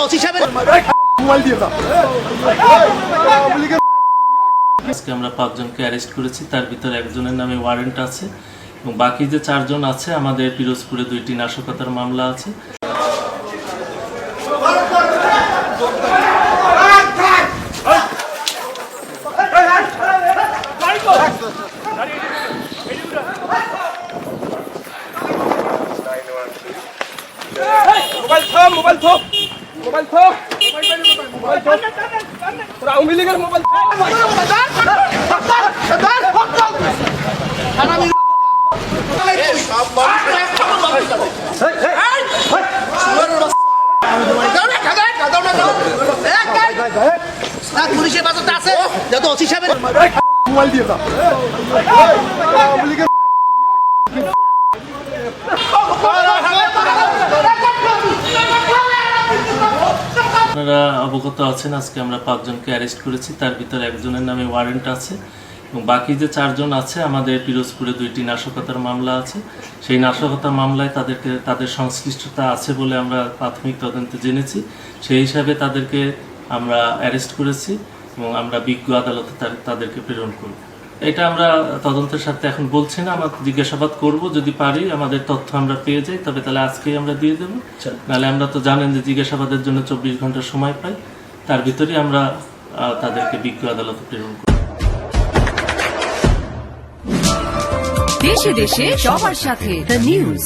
OC সাহেবের আজকে আমরা 5 জনকে অ্যারেস্ট করেছি, তার ভিতরে একজনের নামে ওয়ারেন্ট আছে এবং বাকি যে 4 জন আছে আমাদের পিরোজপুরে 2টি নাশকতার মামলা আছে। পুলিশের বাজারটা আছে যত ওসি সাহেবের মোবাইল দিয়ে দাও। আপনারা অবগত আছেন, আজকে আমরা 5 জনকে অ্যারেস্ট করেছি, তার ভিতরে একজনের নামে ওয়ারেন্ট আছে এবং বাকি যে 4 জন আছে আমাদের পিরোজপুরে 2টি নাশকতার মামলা আছে। সেই নাশকতার মামলায় তাদের সংশ্লিষ্টতা আছে বলে আমরা প্রাথমিক তদন্তে জেনেছি। সেই হিসাবে তাদেরকে আমরা অ্যারেস্ট করেছি এবং আমরা বিজ্ঞ আদালতে তাদেরকে প্রেরণ করব। এটা আমরা তদন্তের সাথে এখন বলছি না, আমরা জিজ্ঞাসাবাদ করব, যদি পারি আমাদের তথ্য আমরা পেয়ে যাই তবে তাহলে আজকেই আমরা দিয়ে দেবো। নাহলে আমরা তো জানেন যে জিজ্ঞাসাবাদের জন্য 24 ঘন্টা সময় পাই, তার ভিতরেই আমরা তাদেরকে বিজ্ঞ আদালতে প্রেরণ করব। দেশে দেশে সবার সাথে দ্য নিউজ।